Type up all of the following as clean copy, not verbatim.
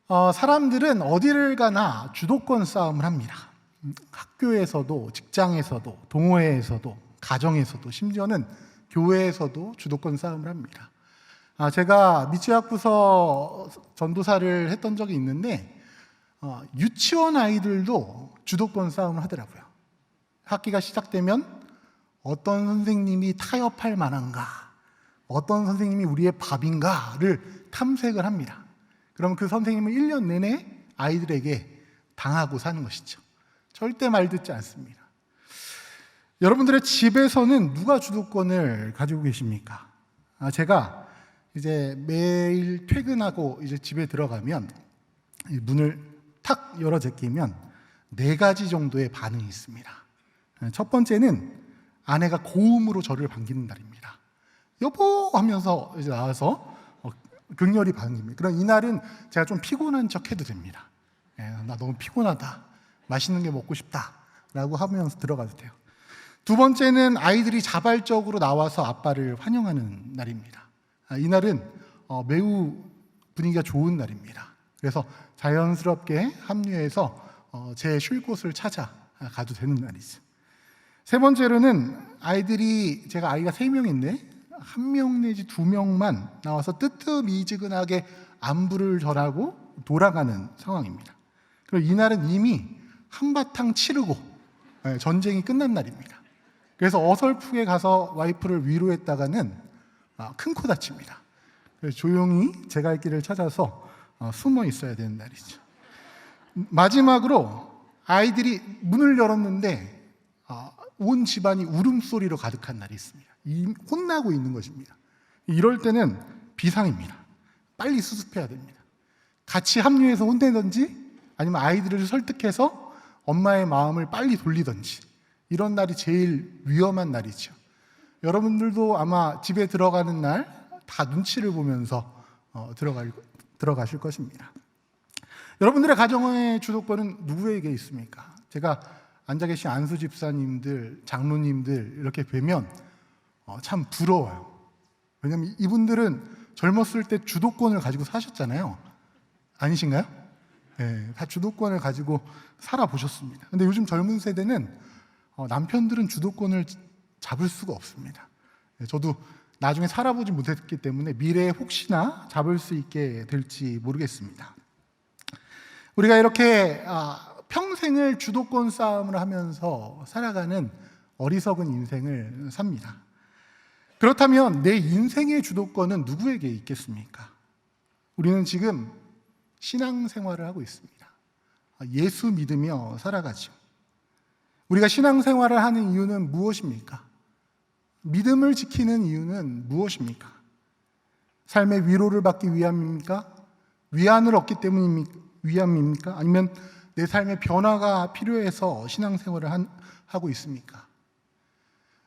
사람들은 어디를 가나 주도권 싸움을 합니다. 학교에서도, 직장에서도, 동호회에서도, 가정에서도, 심지어는 교회에서도 주도권 싸움을 합니다. 제가 미취학부서 전도사를 했던 적이 있는데 유치원 아이들도 주도권 싸움을 하더라고요. 학기가 시작되면 어떤 선생님이 타협할 만한가, 어떤 선생님이 우리의 밥인가를 탐색을 합니다. 그럼 그 선생님은 1년 내내 아이들에게 당하고 사는 것이죠. 절대 말 듣지 않습니다. 여러분들의 집에서는 누가 주도권을 가지고 계십니까? 제가 이제 매일 퇴근하고 이제 집에 들어가면 문을 탁 열어 제끼면 4가지 정도의 반응이 있습니다. 첫 번째는 아내가 고음으로 저를 반기는 날입니다. 여보 하면서 이제 나와서 격렬히 반깁니다. 그럼 이날은 제가 좀 피곤한 척 해도 됩니다. 나 너무 피곤하다, 맛있는 게 먹고 싶다 라고 하면서 들어가도 돼요. 두 번째는 아이들이 자발적으로 나와서 아빠를 환영하는 날입니다. 이날은 매우 분위기가 좋은 날입니다. 그래서 자연스럽게 합류해서 제 쉴 곳을 찾아가도 되는 날이죠. 세 번째로는 제가 아이가 3명인데 1명 내지 2명만 나와서 뜨뜻미지근하게 안부를 전하고 돌아가는 상황입니다. 그리고 이날은 이미 한바탕 치르고 전쟁이 끝난 날입니다. 그래서 어설프게 가서 와이프를 위로했다가는 큰 코 다칩니다. 그래서 조용히 제 갈 길을 찾아서 숨어 있어야 되는 날이죠. 마지막으로 아이들이 문을 열었는데 온 집안이 울음소리로 가득한 날이 있습니다. 혼나고 있는 것입니다. 이럴 때는 비상입니다. 빨리 수습해야 됩니다. 같이 합류해서 혼내든지 아니면 아이들을 설득해서 엄마의 마음을 빨리 돌리든지, 이런 날이 제일 위험한 날이죠. 여러분들도 아마 집에 들어가는 날 다 눈치를 보면서 들어가실 것입니다. 여러분들의 가정의 주도권은 누구에게 있습니까? 제가 앉아 계신 안수 집사님들, 장로님들 이렇게 뵈면 참 부러워요. 왜냐하면 이분들은 젊었을 때 주도권을 가지고 사셨잖아요. 아니신가요? 네, 다 주도권을 가지고 살아보셨습니다. 근데 요즘 젊은 세대는 남편들은 주도권을 잡을 수가 없습니다. 저도 나중에 살아보지 못했기 때문에 미래에 혹시나 잡을 수 있게 될지 모르겠습니다. 우리가 이렇게 평생을 주도권 싸움을 하면서 살아가는 어리석은 인생을 삽니다. 그렇다면 내 인생의 주도권은 누구에게 있겠습니까? 우리는 지금 신앙생활을 하고 있습니다. 예수 믿으며 살아가죠. 우리가 신앙생활을 하는 이유는 무엇입니까? 믿음을 지키는 이유는 무엇입니까? 삶의 위로를 받기 위함입니까? 위안을 얻기 위함입니까? 아니면 내 삶의 변화가 필요해서 신앙생활을 하고 있습니까?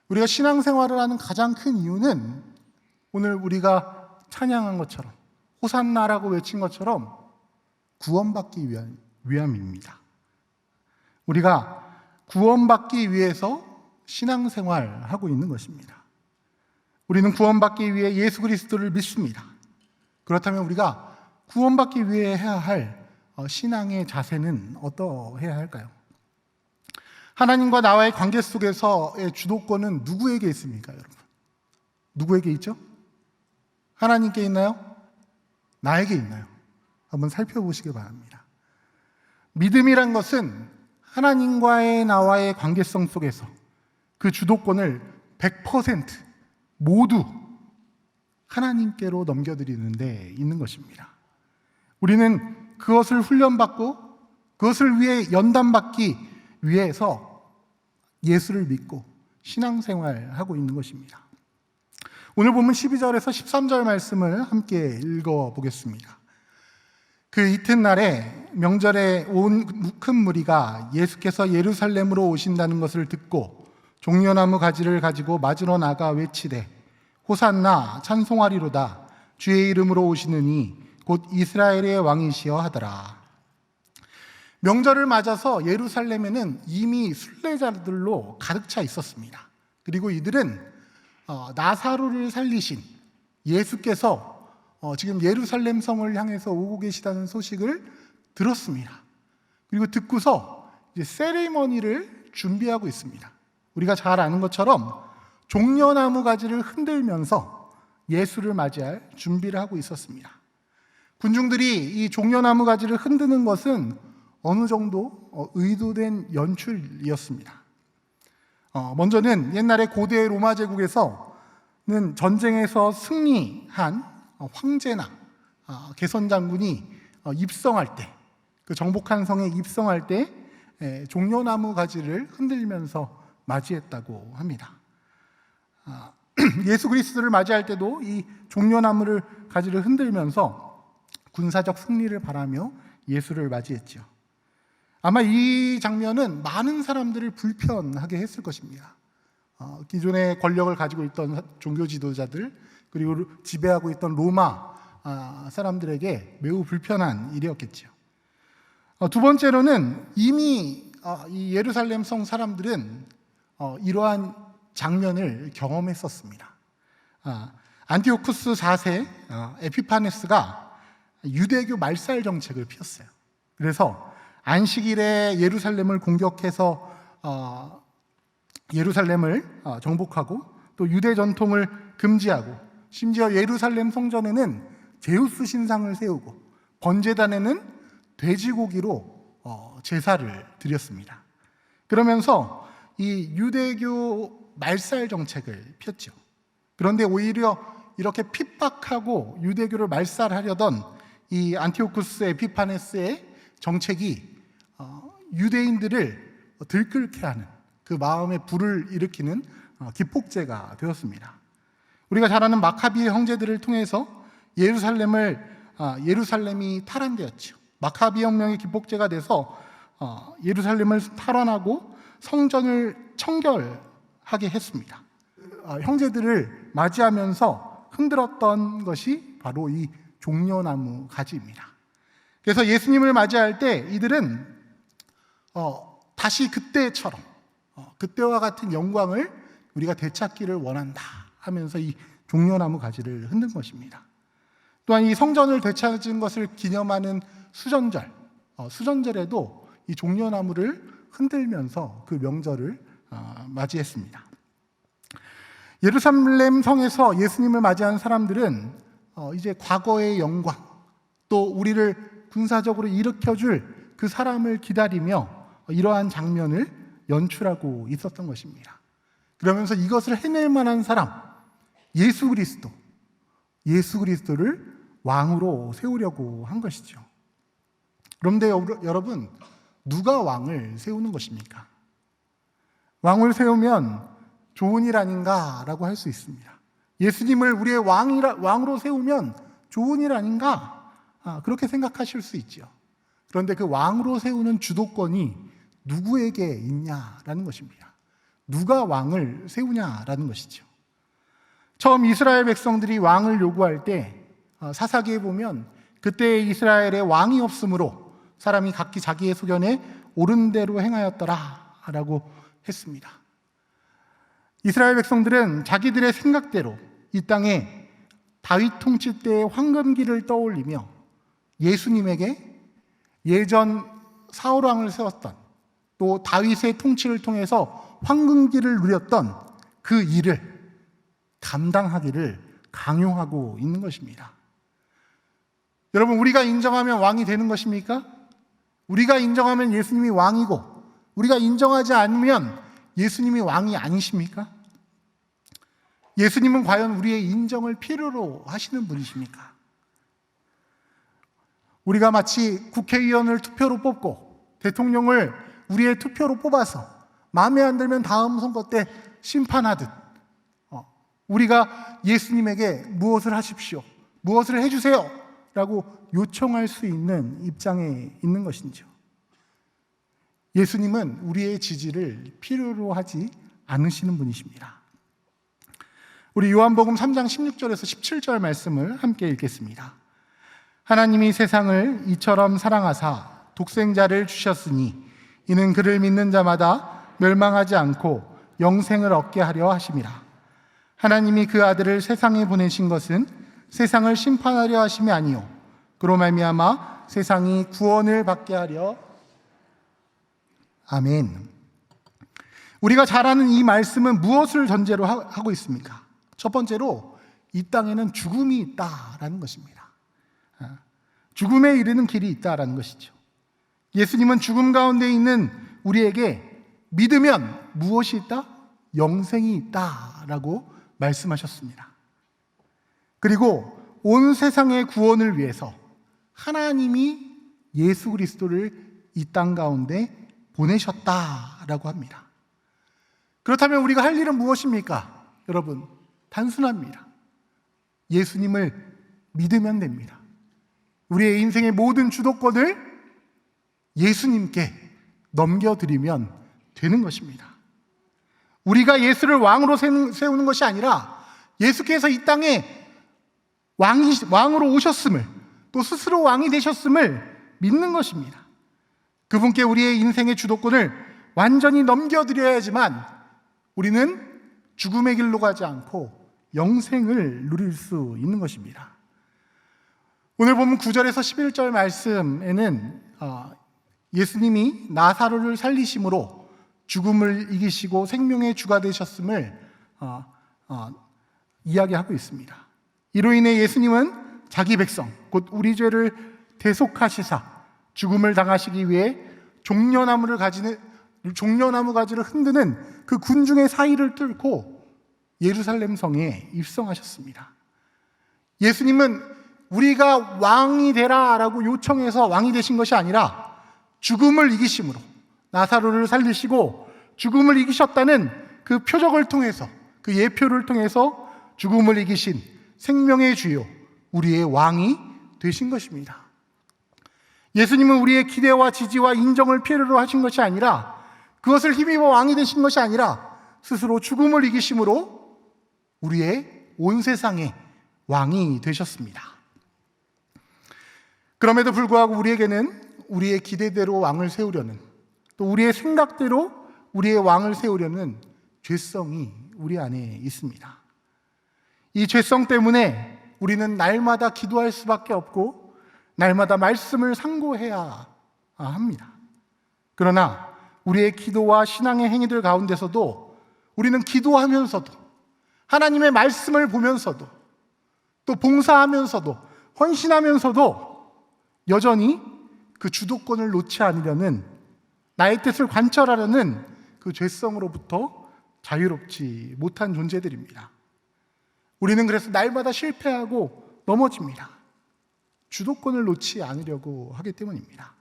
우리가 신앙생활을 하는 가장 큰 이유는 오늘 우리가 찬양한 것처럼, 호산나라고 외친 것처럼 구원받기 위함입니다. 우리가 구원받기 위해서 신앙생활하고 있는 것입니다. 우리는 구원받기 위해 예수 그리스도를 믿습니다. 그렇다면 우리가 구원받기 위해 해야 할 신앙의 자세는 어떠해야 할까요? 하나님과 나와의 관계 속에서의 주도권은 누구에게 있습니까, 여러분? 누구에게 있죠? 하나님께 있나요? 나에게 있나요? 한번 살펴보시기 바랍니다. 믿음이란 것은 하나님과의 나와의 관계성 속에서 그 주도권을 100% 모두 하나님께로 넘겨드리는 데 있는 것입니다. 우리는 그것을 훈련받고 그것을 위해 연단받기 위해서 예수를 믿고 신앙생활하고 있는 것입니다. 오늘 본문 12절에서 13절 말씀을 함께 읽어보겠습니다. 그 이튿날에 명절에 온 큰 무리가 예수께서 예루살렘으로 오신다는 것을 듣고 종려나무 가지를 가지고 맞으러 나가 외치되 호산나 찬송하리로다 주의 이름으로 오시느니 곧 이스라엘의 왕이시여 하더라. 명절을 맞아서 예루살렘에는 이미 순례자들로 가득 차 있었습니다. 그리고 이들은 나사로를 살리신 예수께서 지금 예루살렘 성을 향해서 오고 계시다는 소식을 들었습니다. 그리고 듣고서 이제 세리머니를 준비하고 있습니다. 우리가 잘 아는 것처럼 종려나무 가지를 흔들면서 예수를 맞이할 준비를 하고 있었습니다. 군중들이 이 종려나무 가지를 흔드는 것은 어느 정도 의도된 연출이었습니다. 먼저는 옛날에 고대 로마 제국에서는 전쟁에서 승리한 황제나 개선 장군이 입성할 때, 그 정복한 성에 입성할 때 종려나무 가지를 흔들면서 맞이했다고 합니다. 예수 그리스도를 맞이할 때도 이 종려나무를 가지를 흔들면서 군사적 승리를 바라며 예수를 맞이했죠. 아마 이 장면은 많은 사람들을 불편하게 했을 것입니다. 기존의 권력을 가지고 있던 종교 지도자들, 그리고 지배하고 있던 로마 사람들에게 매우 불편한 일이었겠죠. 두 번째로는 이미 이 예루살렘 성 사람들은 이러한 장면을 경험했었습니다. 안티오쿠스 4세 에피파네스가 유대교 말살 정책을 피웠어요. 그래서 안식일에 예루살렘을 공격해서 예루살렘을 정복하고 또 유대 전통을 금지하고, 심지어 예루살렘 성전에는 제우스 신상을 세우고 번제단에는 돼지고기로 제사를 드렸습니다. 그러면서 이 유대교 말살 정책을 폈죠. 그런데 오히려 이렇게 핍박하고 유대교를 말살하려던 이 안티오쿠스 에피파네스의 정책이 유대인들을 들끓게 하는, 그 마음에 불을 일으키는 기폭제가 되었습니다. 우리가 잘 아는 마카비 형제들을 통해서 예루살렘이 탈환되었죠. 마카비 혁명의 기폭제가 돼서 예루살렘을 탈환하고 성전을 청결하게 했습니다. 형제들을 맞이하면서 흔들었던 것이 바로 이 종려나무 가지입니다. 그래서 예수님을 맞이할 때 이들은 다시 그때처럼 그때와 같은 영광을 우리가 되찾기를 원한다 하면서 이 종려나무 가지를 흔든 것입니다. 또한 이 성전을 되찾은 것을 기념하는 수전절에도 이 종려나무를 흔들면서 그 명절을 맞이했습니다. 예루살렘 성에서 예수님을 맞이한 사람들은 이제 과거의 영광, 또 우리를 군사적으로 일으켜줄 그 사람을 기다리며 이러한 장면을 연출하고 있었던 것입니다. 그러면서 이것을 해낼 만한 사람, 예수 그리스도를 왕으로 세우려고 한 것이죠. 그런데 여러분, 누가 왕을 세우는 것입니까? 왕을 세우면 좋은 일 아닌가 라고 할 수 있습니다. 예수님을 우리의 왕으로 세우면 좋은 일 아닌가, 그렇게 생각하실 수 있죠. 그런데 그 왕으로 세우는 주도권이 누구에게 있냐라는 것입니다. 누가 왕을 세우냐라는 것이죠. 처음 이스라엘 백성들이 왕을 요구할 때 사사기에 보면 그때 이스라엘에 왕이 없으므로 사람이 각기 자기의 소견에 옳은 대로 행하였더라라고 했습니다. 이스라엘 백성들은 자기들의 생각대로 이 땅에 다윗 통치 때의 황금기를 떠올리며 예수님에게 예전 사울 왕을 세웠던, 또 다윗의 통치를 통해서 황금기를 누렸던 그 일을 감당하기를 강요하고 있는 것입니다. 여러분, 우리가 인정하면 왕이 되는 것입니까? 우리가 인정하면 예수님이 왕이고, 우리가 인정하지 않으면 예수님이 왕이 아니십니까? 예수님은 과연 우리의 인정을 필요로 하시는 분이십니까? 우리가 마치 국회의원을 투표로 뽑고 대통령을 우리의 투표로 뽑아서 마음에 안 들면 다음 선거 때 심판하듯 우리가 예수님에게 무엇을 하십시오, 무엇을 해주세요 라고 요청할 수 있는 입장에 있는 것인지요. 예수님은 우리의 지지를 필요로 하지 않으시는 분이십니다. 우리 요한복음 3장 16절에서 17절 말씀을 함께 읽겠습니다. 하나님이 세상을 이처럼 사랑하사 독생자를 주셨으니 이는 그를 믿는 자마다 멸망하지 않고 영생을 얻게 하려 하심이라. 하나님이 그 아들을 세상에 보내신 것은 세상을 심판하려 하심이 아니요 그로 말미암아 세상이 구원을 받게 하려. 아멘. 우리가 잘 아는 이 말씀은 무엇을 전제로 하고 있습니까? 첫 번째로 이 땅에는 죽음이 있다라는 것입니다. 죽음에 이르는 길이 있다라는 것이죠. 예수님은 죽음 가운데 있는 우리에게 믿으면 무엇이 있다? 영생이 있다라고 말씀하셨습니다. 그리고 온 세상의 구원을 위해서 하나님이 예수 그리스도를 이 땅 가운데 보내셨다라고 합니다. 그렇다면 우리가 할 일은 무엇입니까? 여러분, 단순합니다. 예수님을 믿으면 됩니다. 우리의 인생의 모든 주도권을 예수님께 넘겨드리면 되는 것입니다. 우리가 예수를 왕으로 세우는 것이 아니라 예수께서 이 땅에 왕으로 오셨음을, 또 스스로 왕이 되셨음을 믿는 것입니다. 그분께 우리의 인생의 주도권을 완전히 넘겨드려야지만 우리는 죽음의 길로 가지 않고 영생을 누릴 수 있는 것입니다. 오늘 보면 9절에서 11절 말씀에는 예수님이 나사로를 살리심으로 죽음을 이기시고 생명의 주가 되셨음을 이야기하고 있습니다. 이로 인해 예수님은 자기 백성, 곧 우리 죄를 대속하시사 죽음을 당하시기 위해 종려나무 가지를 흔드는 그 군중의 사이를 뚫고 예루살렘 성에 입성하셨습니다. 예수님은 우리가 왕이 되라라고 요청해서 왕이 되신 것이 아니라 죽음을 이기심으로 나사로를 살리시고 죽음을 이기셨다는 그 표적을 통해서, 그 예표를 통해서 죽음을 이기신 생명의 주요 우리의 왕이 되신 것입니다. 예수님은 우리의 기대와 지지와 인정을 필요로 하신 것이 아니라, 그것을 힘입어 왕이 되신 것이 아니라 스스로 죽음을 이기심으로 우리의 온 세상의 왕이 되셨습니다. 그럼에도 불구하고 우리에게는 우리의 기대대로 왕을 세우려는, 또 우리의 생각대로 우리의 왕을 세우려는 죄성이 우리 안에 있습니다. 이 죄성 때문에 우리는 날마다 기도할 수밖에 없고 날마다 말씀을 상고해야 합니다. 그러나 우리의 기도와 신앙의 행위들 가운데서도 우리는 기도하면서도, 하나님의 말씀을 보면서도, 또 봉사하면서도, 헌신하면서도 여전히 그 주도권을 놓지 않으려는, 나의 뜻을 관철하려는 그 죄성으로부터 자유롭지 못한 존재들입니다. 우리는 그래서 날마다 실패하고 넘어집니다. 주도권을 놓지 않으려고 하기 때문입니다.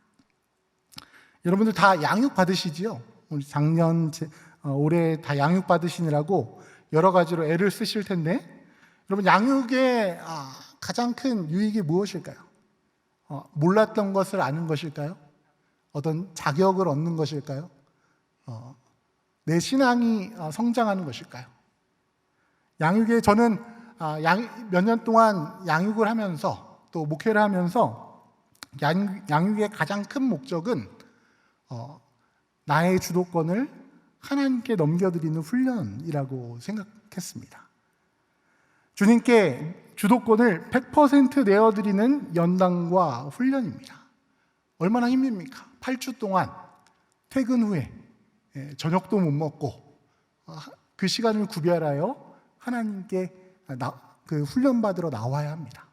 여러분들 다 양육 받으시지요? 작년, 올해 다 양육 받으시느라고 여러 가지로 애를 쓰실 텐데, 여러분 양육의 가장 큰 유익이 무엇일까요? 몰랐던 것을 아는 것일까요? 어떤 자격을 얻는 것일까요? 내 신앙이 성장하는 것일까요? 양육에 저는 몇 년 동안 양육을 하면서 또 목회를 하면서 양육의 가장 큰 목적은 나의 주도권을 하나님께 넘겨드리는 훈련이라고 생각했습니다. 주님께 주도권을 100% 내어드리는 연단과 훈련입니다. 얼마나 힘듭니까? 8주 동안 퇴근 후에 저녁도 못 먹고 그 시간을 구별하여 하나님께 그 훈련받으러 나와야 합니다.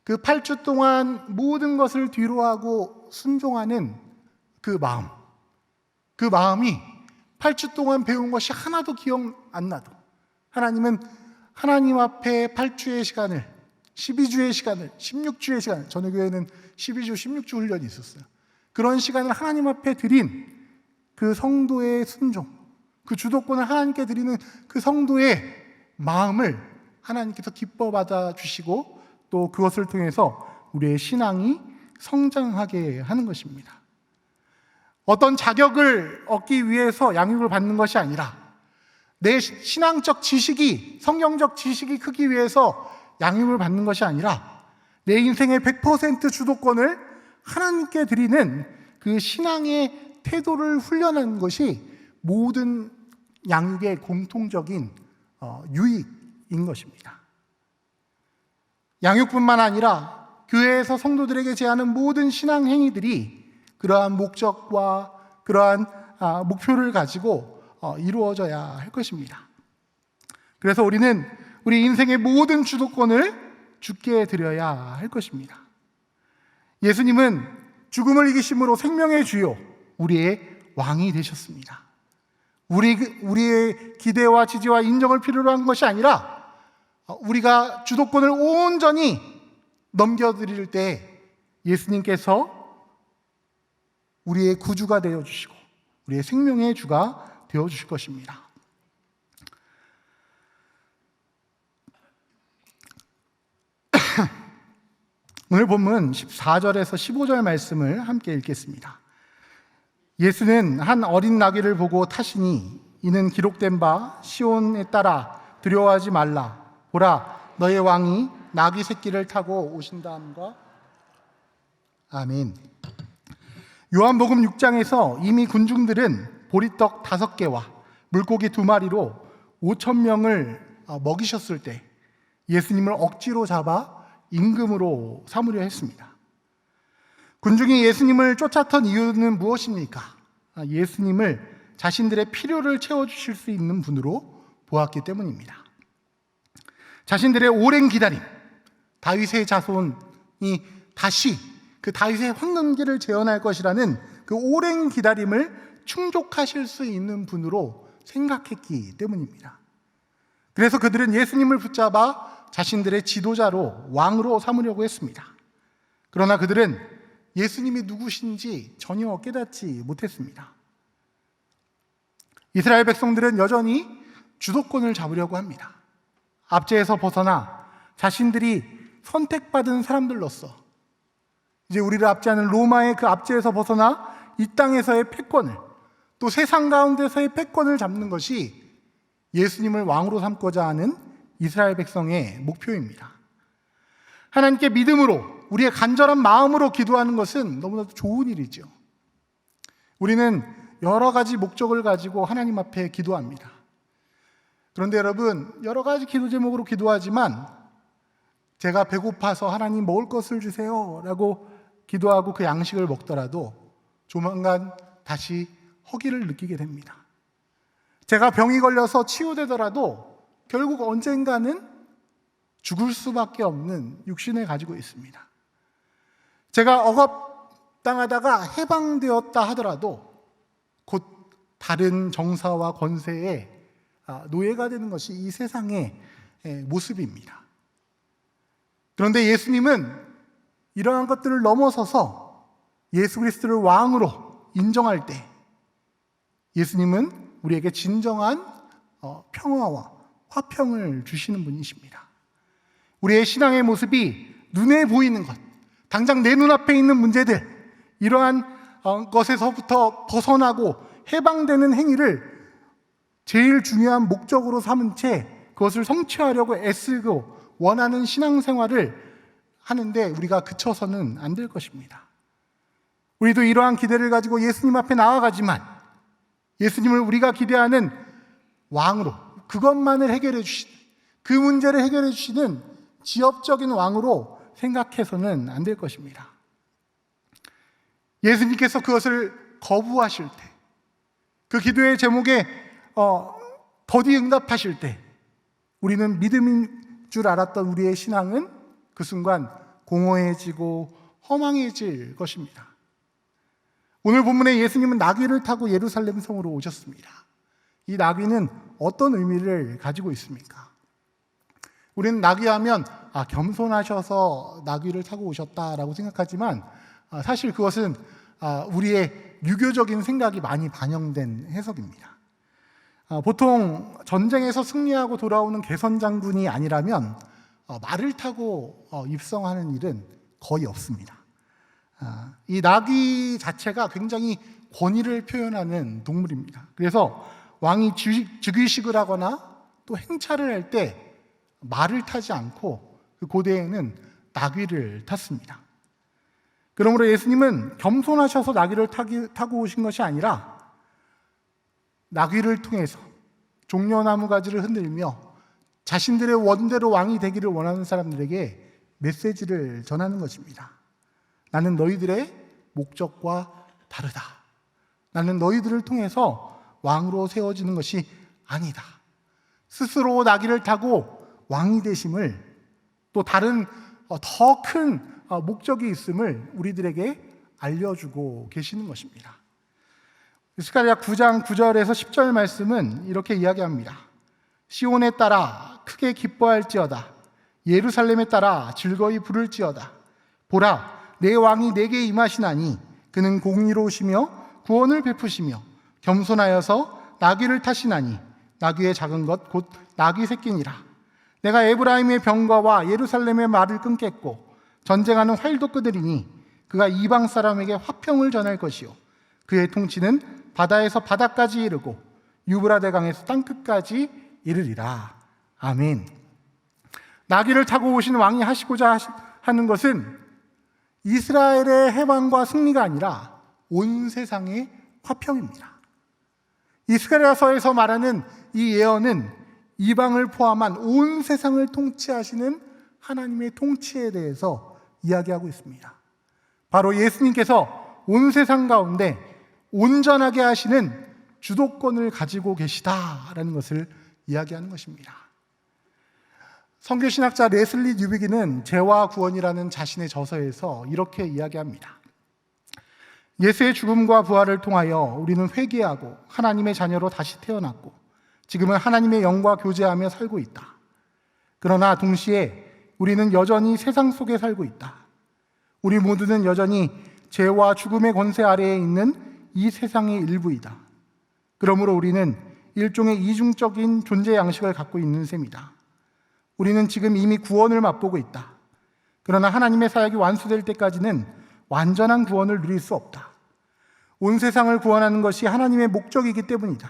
그 8주 동안 모든 것을 뒤로하고 순종하는 그 마음이 8주 동안 배운 것이 하나도 기억 안 나도 하나님은 하나님 앞에 8주의 시간을, 12주의 시간을, 16주의 시간을, 저희 교회는 12주, 16주 훈련이 있었어요. 그런 시간을 하나님 앞에 드린 그 성도의 순종, 그 주도권을 하나님께 드리는 그 성도의 마음을 하나님께서 기뻐 받아주시고 또 그것을 통해서 우리의 신앙이 성장하게 하는 것입니다. 어떤 자격을 얻기 위해서 양육을 받는 것이 아니라 내 신앙적 지식이, 성경적 지식이 크기 위해서 양육을 받는 것이 아니라 내 인생의 100% 주도권을 하나님께 드리는 그 신앙의 태도를 훈련하는 것이 모든 양육의 공통적인 유익인 것입니다. 양육뿐만 아니라 교회에서 성도들에게 제하는 모든 신앙 행위들이 그러한 목적과 그러한 목표를 가지고 이루어져야 할 것입니다. 그래서 우리는 우리 인생의 모든 주도권을 주께 드려야 할 것입니다. 예수님은 죽음을 이기심으로 생명의 주요, 우리의 왕이 되셨습니다. 우리의 기대와 지지와 인정을 필요로 한 것이 아니라 우리가 주도권을 온전히 넘겨드릴 때 예수님께서 우리의 구주가 되어주시고 우리의 생명의 주가 되어주실 것입니다. 오늘 본문 14절에서 15절 말씀을 함께 읽겠습니다. 예수는 한 어린 나귀를 보고 타시니 이는 기록된 바 시온에 따라 두려워하지 말라. 보라, 너의 왕이 나귀 새끼를 타고 오신다함과 아멘. 요한복음 6장에서 이미 군중들은 보리떡 5개와 물고기 2마리로 5,000명을 먹이셨을 때 예수님을 억지로 잡아 임금으로 삼으려 했습니다. 군중이 예수님을 쫓았던 이유는 무엇입니까? 예수님을 자신들의 필요를 채워주실 수 있는 분으로 보았기 때문입니다. 자신들의 오랜 기다림, 다윗의 자손이 다시 그 다윗의 황금기를 재현할 것이라는 그 오랜 기다림을 충족하실 수 있는 분으로 생각했기 때문입니다. 그래서 그들은 예수님을 붙잡아 자신들의 지도자로, 왕으로 삼으려고 했습니다. 그러나 그들은 예수님이 누구신지 전혀 깨닫지 못했습니다. 이스라엘 백성들은 여전히 주도권을 잡으려고 합니다. 압제에서 벗어나 자신들이 선택받은 사람들로서 이제 우리를 압제하는 로마의 그 압제에서 벗어나 이 땅에서의 패권을, 또 세상 가운데서의 패권을 잡는 것이 예수님을 왕으로 삼고자 하는 이스라엘 백성의 목표입니다. 하나님께 믿음으로, 우리의 간절한 마음으로 기도하는 것은 너무나도 좋은 일이죠. 우리는 여러 가지 목적을 가지고 하나님 앞에 기도합니다. 그런데 여러분, 여러 가지 기도 제목으로 기도하지만 제가 배고파서 하나님 먹을 것을 주세요 라고 기도하고 그 양식을 먹더라도 조만간 다시 허기를 느끼게 됩니다. 제가 병이 걸려서 치유되더라도 결국 언젠가는 죽을 수밖에 없는 육신을 가지고 있습니다. 제가 억압당하다가 해방되었다 하더라도 곧 다른 정사와 권세의 노예가 되는 것이 이 세상의 모습입니다. 그런데 예수님은 이러한 것들을 넘어서서 예수 그리스도를 왕으로 인정할 때 예수님은 우리에게 진정한 평화와 화평을 주시는 분이십니다. 우리의 신앙의 모습이 눈에 보이는 것, 당장 내 눈앞에 있는 문제들, 이러한 것에서부터 벗어나고 해방되는 행위를 제일 중요한 목적으로 삼은 채 그것을 성취하려고 애쓰고 원하는 신앙생활을 하는데 우리가 그쳐서는 안 될 것입니다. 우리도 이러한 기대를 가지고 예수님 앞에 나아가지만 예수님을 우리가 기대하는 왕으로, 그것만을 해결해 주시는, 그 문제를 해결해 주시는 지엽적인 왕으로 생각해서는 안 될 것입니다. 예수님께서 그것을 거부하실 때, 그 기도의 제목에 더디 응답하실 때 우리는 믿음인 줄 알았던 우리의 신앙은 그 순간 공허해지고 허망해질 것입니다. 오늘 본문에 예수님은 나귀를 타고 예루살렘 성으로 오셨습니다. 이 나귀는 어떤 의미를 가지고 있습니까? 우리는 나귀하면 겸손하셔서 나귀를 타고 오셨다라고 생각하지만 사실 그것은 우리의 유교적인 생각이 많이 반영된 해석입니다. 보통 전쟁에서 승리하고 돌아오는 개선장군이 아니라면 말을 타고 입성하는 일은 거의 없습니다. 이 나귀 자체가 굉장히 권위를 표현하는 동물입니다. 그래서 왕이 즉위식을 하거나 또 행차를 할 때 말을 타지 않고 그 고대에는 나귀를 탔습니다. 그러므로 예수님은 겸손하셔서 나귀를 타고 오신 것이 아니라 나귀를 통해서 종려나무 가지를 흔들며 자신들의 원대로 왕이 되기를 원하는 사람들에게 메시지를 전하는 것입니다. 나는 너희들의 목적과 다르다. 나는 너희들을 통해서 왕으로 세워지는 것이 아니다. 스스로 나귀를 타고 왕이 되심을, 또 다른 더 큰 목적이 있음을 우리들에게 알려주고 계시는 것입니다. 스가랴 9장 9절에서 10절 말씀은 이렇게 이야기합니다. 시온에 따라 크게 기뻐할지어다. 예루살렘에 따라 즐거이 부를지어다. 보라, 내 왕이 내게 임하시나니 그는 공의로우시며 구원을 베푸시며 겸손하여서 나귀를 타시나니 나귀의 작은 것 곧 나귀 새끼니라. 내가 에브라임의 병거와 예루살렘의 말을 끊겠고 전쟁하는 활도 끄드리니 그가 이방 사람에게 화평을 전할 것이요 그의 통치는 바다에서 바다까지 이르고 유브라데 강에서 땅끝까지 이르리라. 아멘. 나귀를 타고 오신 왕이 하시고자 하는 것은 이스라엘의 해방과 승리가 아니라 온 세상의 화평입니다. 이 스가랴서에서 말하는 이 예언은 이방을 포함한 온 세상을 통치하시는 하나님의 통치에 대해서 이야기하고 있습니다. 바로 예수님께서 온 세상 가운데 온전하게 하시는 주도권을 가지고 계시다라는 것을 이야기하는 것입니다. 선교신학자 레슬리 뉴비기는 죄와 구원이라는 자신의 저서에서 이렇게 이야기합니다. 예수의 죽음과 부활을 통하여 우리는 회개하고 하나님의 자녀로 다시 태어났고 지금은 하나님의 영과 교제하며 살고 있다. 그러나 동시에 우리는 여전히 세상 속에 살고 있다. 우리 모두는 여전히 죄와 죽음의 권세 아래에 있는 이 세상의 일부이다. 그러므로 우리는 일종의 이중적인 존재 양식을 갖고 있는 셈이다. 우리는 지금 이미 구원을 맛보고 있다. 그러나 하나님의 사역이 완수될 때까지는 완전한 구원을 누릴 수 없다. 온 세상을 구원하는 것이 하나님의 목적이기 때문이다.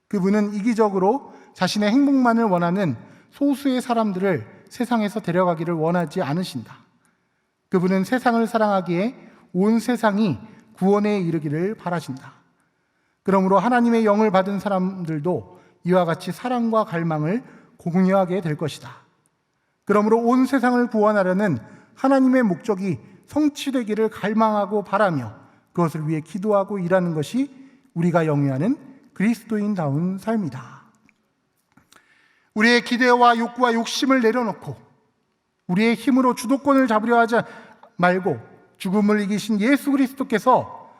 그분은 이기적으로 자신의 행복만을 원하는 소수의 사람들을 세상에서 데려가기를 원하지 않으신다. 그분은 세상을 사랑하기에 온 세상이 구원에 이르기를 바라신다. 그러므로 하나님의 영을 받은 사람들도 이와 같이 사랑과 갈망을 공유하게 될 것이다. 그러므로 온 세상을 구원하려는 하나님의 목적이 성취되기를 갈망하고 바라며 그것을 위해 기도하고 일하는 것이 우리가 영위하는 그리스도인다운 삶이다. 우리의 기대와 욕구와 욕심을 내려놓고 우리의 힘으로 주도권을 잡으려 하지 말고 죽음을 이기신 예수 그리스도께서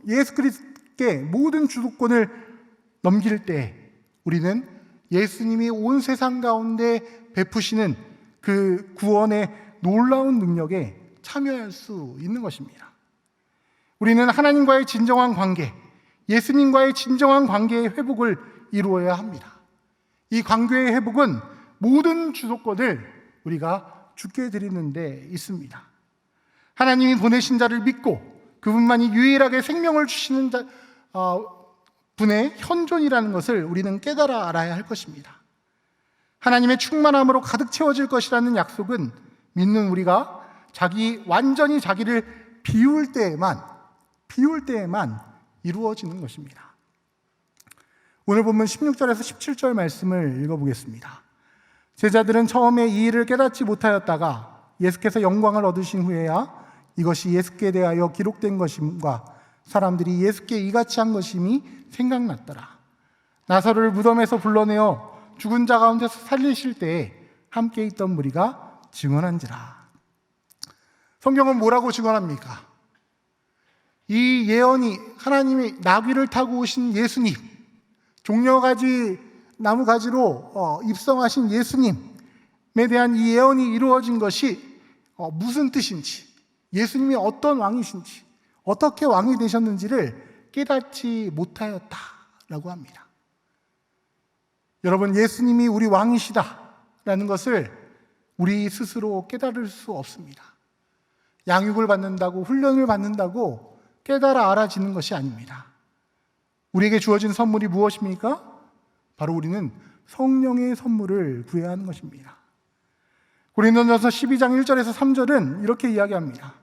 예수 그리스도께 모든 주도권을 넘길 때 우리는 예수님이 온 세상 가운데 베푸시는 그 구원의 놀라운 능력에 참여할 수 있는 것입니다. 우리는 하나님과의 진정한 관계, 예수님과의 진정한 관계의 회복을 이루어야 합니다. 이 관계의 회복은 모든 주도권을 우리가 주께 드리는 데 있습니다. 하나님이 보내신 자를 믿고 그분만이 유일하게 생명을 주시는 분의 현존이라는 것을 우리는 깨달아 알아야 할 것입니다. 하나님의 충만함으로 가득 채워질 것이라는 약속은 믿는 우리가 완전히 자기를 비울 때에만 이루어지는 것입니다. 오늘 본문 16절에서 17절 말씀을 읽어보겠습니다. 제자들은 처음에 이 일을 깨닫지 못하였다가 예수께서 영광을 얻으신 후에야 이것이 예수께 대하여 기록된 것임과 사람들이 예수께 이같이 한 것임이 생각났더라. 나사로를 무덤에서 불러내어 죽은 자 가운데서 살리실 때에 함께 있던 무리가 증언한지라. 성경은 뭐라고 증언합니까? 이 예언이 하나님이 나귀를 타고 오신 예수님, 종려가지 나무가지로 입성하신 예수님에 대한 이 예언이 이루어진 것이 무슨 뜻인지, 예수님이 어떤 왕이신지, 어떻게 왕이 되셨는지를 깨닫지 못하였다라고 합니다. 여러분, 예수님이 우리 왕이시다라는 것을 우리 스스로 깨달을 수 없습니다. 양육을 받는다고, 훈련을 받는다고 깨달아 알아지는 것이 아닙니다. 우리에게 주어진 선물이 무엇입니까? 바로 우리는 성령의 선물을 구해야 하는 것입니다. 고린도전서 12장 1절에서 3절은 이렇게 이야기합니다.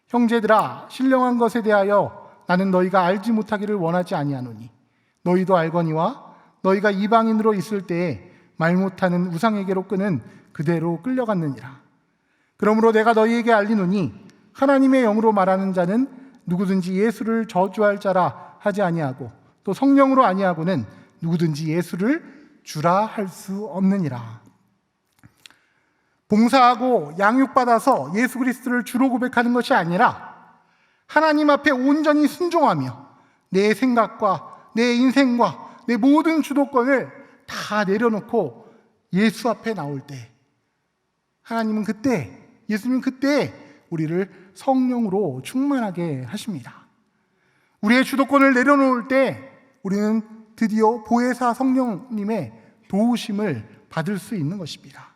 형제들아, 신령한 것에 대하여 나는 너희가 알지 못하기를 원하지 아니하노니 너희도 알거니와 너희가 이방인으로 있을 때에 말 못하는 우상에게로 끄는 그대로 끌려갔느니라. 그러므로 내가 너희에게 알리노니 하나님의 영으로 말하는 자는 누구든지 예수를 저주할 자라 하지 아니하고 또 성령으로 아니하고는 누구든지 예수를 주라 할 수 없느니라. 봉사하고 양육받아서 예수 그리스도를 주로 고백하는 것이 아니라 하나님 앞에 온전히 순종하며 내 생각과 내 인생과 내 모든 주도권을 다 내려놓고 예수 앞에 나올 때 예수님은 그때 우리를 성령으로 충만하게 하십니다. 우리의 주도권을 내려놓을 때 우리는 드디어 보혜사 성령님의 도우심을 받을 수 있는 것입니다.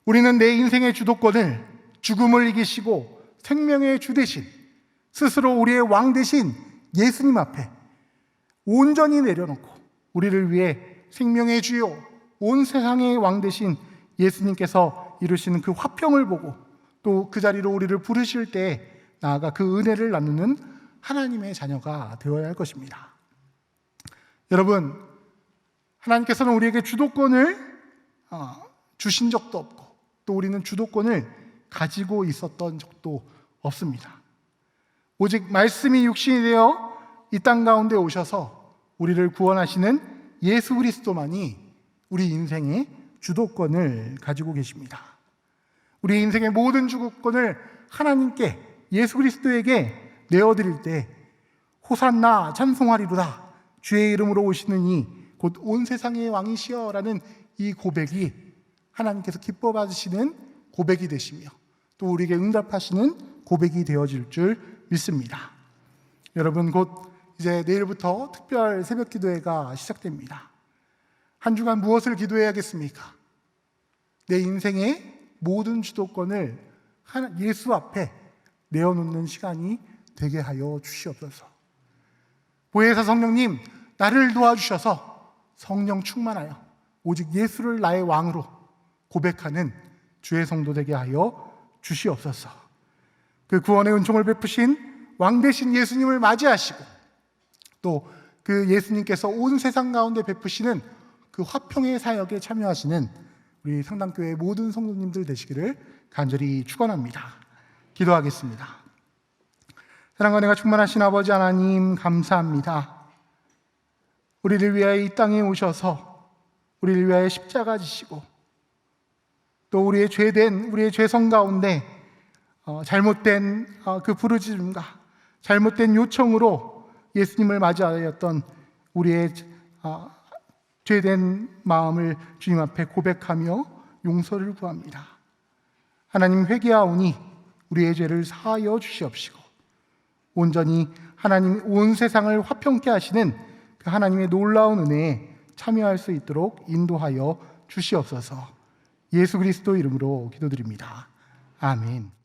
우리는 내 인생의 주도권을 죽음을 이기시고 생명의 주 되신 스스로 우리의 왕 되신 예수님 앞에 온전히 내려놓고 우리를 위해 생명의 주요 온 세상의 왕 되신 예수님께서 이루시는 그 화평을 보고 또 그 자리로 우리를 부르실 때 나아가 그 은혜를 나누는 하나님의 자녀가 되어야 할 것입니다. 여러분, 하나님께서는 우리에게 주도권을 주신 적도 없고 또 우리는 주도권을 가지고 있었던 적도 없습니다. 오직 말씀이 육신이 되어 이 땅 가운데 오셔서 우리를 구원하시는 예수 그리스도만이 우리 인생의 주도권을 가지고 계십니다. 우리 인생의 모든 주도권을 하나님께 예수 그리스도에게 내어드릴 때 호산나 찬송하리로다 주의 이름으로 오시는 이 곧 온 세상의 왕이시여 라는 이 고백이 하나님께서 기뻐 받으시는 고백이 되시며 또 우리에게 응답하시는 고백이 되어질 줄 믿습니다. 여러분, 곧 이제 내일부터 특별 새벽 기도회가 시작됩니다. 한 주간 무엇을 기도해야겠습니까? 내 인생의 모든 주도권을 예수 앞에 내어놓는 시간이 되게 하여 주시옵소서. 보혜사 성령님, 나를 도와주셔서 성령 충만하여 오직 예수를 나의 왕으로 고백하는 주의 성도 되게 하여 주시옵소서. 그 구원의 은총을 베푸신 왕 되신 예수님을 맞이하시고 또 그 예수님께서 온 세상 가운데 베푸시는 그 화평의 사역에 참여하시는 우리 상담교회 모든 성도님들 되시기를 간절히 축원합니다. 기도하겠습니다. 사랑과 은혜가 충만하신 아버지 하나님, 감사합니다. 우리를 위하여 이 땅에 오셔서 우리를 위하여 십자가 지시고 또 우리의 죄성 가운데 잘못된 그 부르짖음과 잘못된 요청으로 예수님을 맞이하였던 우리의 죄된 마음을 주님 앞에 고백하며 용서를 구합니다. 하나님, 회개하오니 우리의 죄를 사하여 주시옵시고 온전히 하나님 온 세상을 화평케 하시는 그 하나님의 놀라운 은혜에 참여할 수 있도록 인도하여 주시옵소서. 예수 그리스도 이름으로 기도드립니다. 아멘.